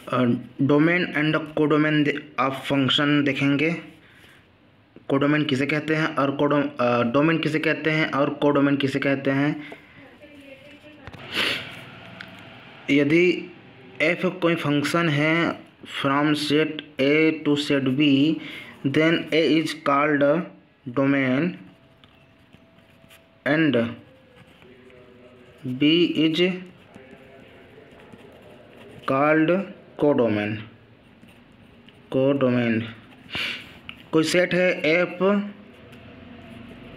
Domain and codomain आप function देखेंगे। Codomain किसे कहते हैं और डोमेन किसे कहते हैं और कोडोमेन किसे कहते हैं। यदि एफ कोई फंक्शन है from set A to set B, then A is called domain and B is called codomain. कोई सेट है F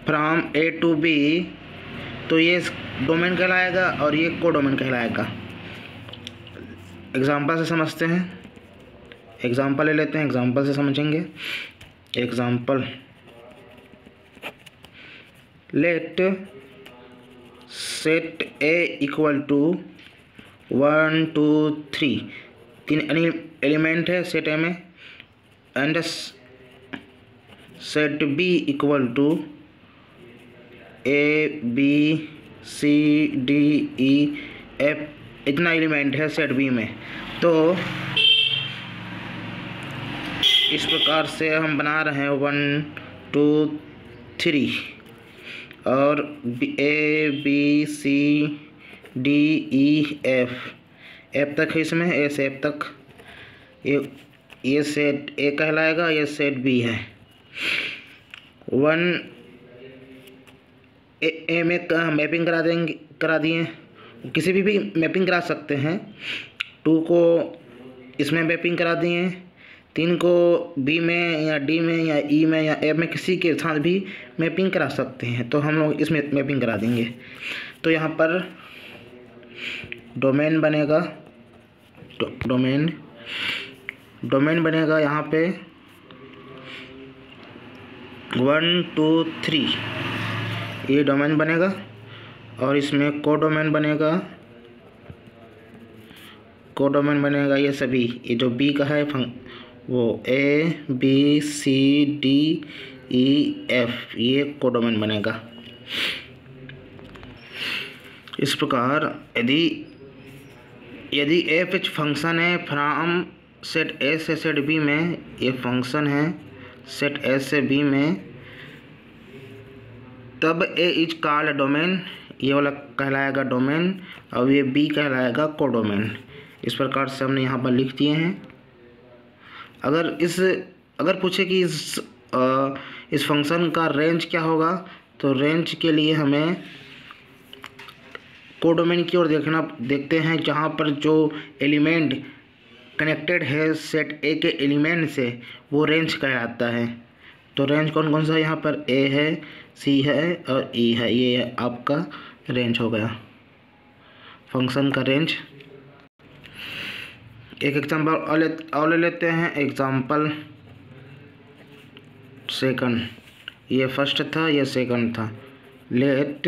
from A to B, तो ये डोमेन कहलाएगा और ये कोडोमेन कहलाएगा। एग्जांपल से समझते हैं, एग्जांपल ले लेते हैं, एग्जांपल से समझेंगे। Example, let set A equal to 1 2 3, 3 element है सेट ए में, and set B equal to A B C D E F, इतना एलिमेंट है सेट बी में। तो इस प्रकार से हम बना रहे हैं 1 2 3 और A B C D E F तक है इसमें, ए से एफ तक। ये सेट ए कहलाएगा, ये सेट बी है। 1 ए में मैपिंग करा दिए, किसी भी मैपिंग करा सकते हैं। 2 को इसमें मैपिंग करा दिए, 3 को बी में या डी में या ई में या एफ में किसी के साथ भी मैपिंग करा सकते हैं, तो हम लोग इसमें मैपिंग करा देंगे। तो यहाँ पर डोमेन बनेगा, डोमेन बनेगा यहाँ पे 1 2 3, ये डोमेन बनेगा। और इसमें कोडोमेन बनेगा ये सभी, ये जो बी का है वो A B C D E F, ये कोडोमेन बनेगा। इस प्रकार यदि एफ एच फंक्शन है फ्रॉम सेट ए से सेट बी में, ये फंक्शन है सेट ए से बी में, तब ए इज कॉल्ड डोमेन, ये वाला कहलाएगा डोमेन और ये बी कहलाएगा कोडोमेन। इस प्रकार से हमने यहाँ पर लिख दिए हैं। अगर पूछे कि इस फंक्शन का रेंज क्या होगा, तो रेंज के लिए हमें कोडोमेन की ओर देखते हैं, जहाँ पर जो एलिमेंट कनेक्टेड है सेट ए के एलिमेंट से, वो रेंज कहलाता है। तो रेंज कौन कौन सा है यहाँ पर, ए है, सी है और ई है, ये आपका रेंज हो गया फंक्शन का रेंज। एक एग्जांपल और ले लेते हैं। एग्जांपल सेकंड, ये फर्स्ट था, ये सेकंड था। लेट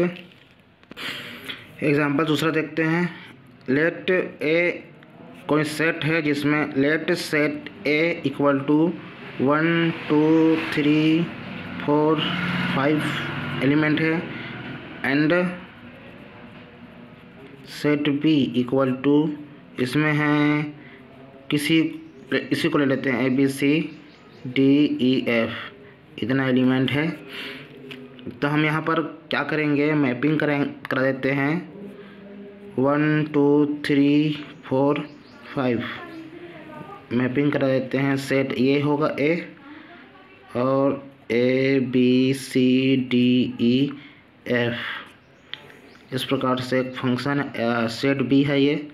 एग्जांपल दूसरा देखते हैं। लेट ए कोई सेट है जिसमें let set A equal to 1 2 3 4 5 element है, and set B equal to, इसमें है इसी को ले लेते हैं, A B C D E F, इतना एलिमेंट है। तो हम यहाँ पर क्या करेंगे, मैपिंग करा देते हैं 1 2 3 4 5, मैपिंग करा देते हैं। सेट ये होगा ए और A B C D E F. इस प्रकार से एक फंक्शन सेट बी है, ये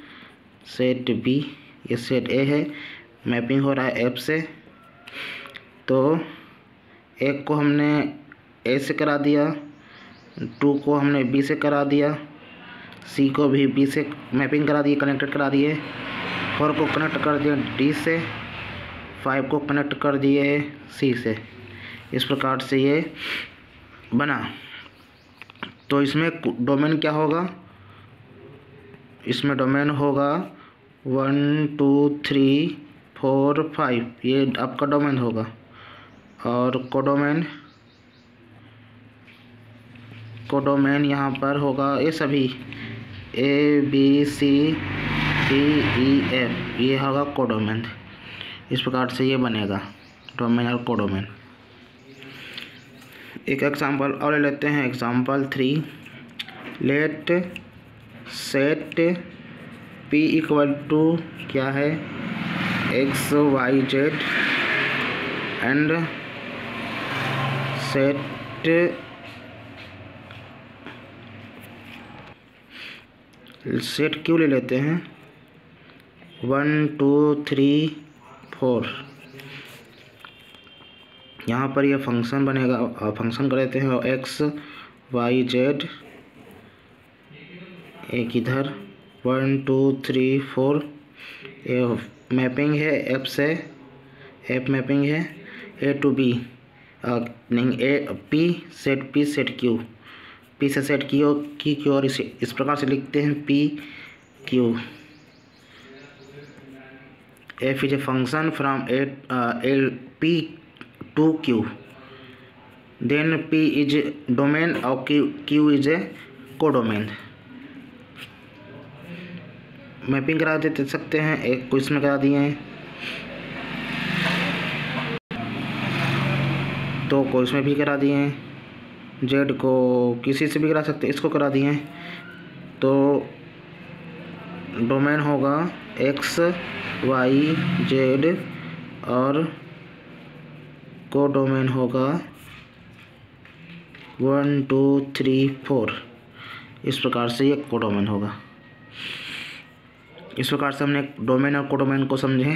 सेट बी, ये सेट ए है, मैपिंग हो रहा है एफ से। तो एक को हमने ए से करा दिया, 2 को हमने बी से करा दिया, सी को भी बी से मैपिंग करा दिए, कनेक्टेड करा दिए, 4 को कनेक्ट कर दिया डी से, 5 को कनेक्ट कर दिए सी से। इस प्रकार से ये बना। तो इसमें डोमेन क्या होगा, इसमें डोमेन होगा 1 2 3 4 5, ये आपका डोमेन होगा। और कोडोमेन यहाँ पर होगा ये सभी ए बी सी PEF ये होगा कोडोमेन। इस प्रकार से ये बनेगा डोमेन और कोडोमेन। एक एग्जांपल और ले लेते हैं, example 3। Let set P equal to क्या है, XYZ एंड सेट Q ले लेते हैं 1 2 3 4। यहाँ पर ये फंक्शन बनेगा, फंक्शन कर लेते हैं XYZ, एक इधर 1 2 3 4। ये मैपिंग है F से, F मैपिंग है A to B, नहीं P set P set Q, P से सेट Q और इस प्रकार से लिखते हैं P Q। F is a function from P to Q, then P is domain और Q is a codomain. Mapping करा दे सकते हैं, एक को इसमें करा दिए हैं, दो को इसमें भी करा दिए हैं, Z को किसी से भी करा सकते हैं, इसको करा दिए हैं। तो डोमेन होगा XYZ और कोडोमेन होगा 1 2 3 4। इस प्रकार से ये कोडोमेन होगा। इस प्रकार से हमने डोमेन और कोडोमेन को समझे।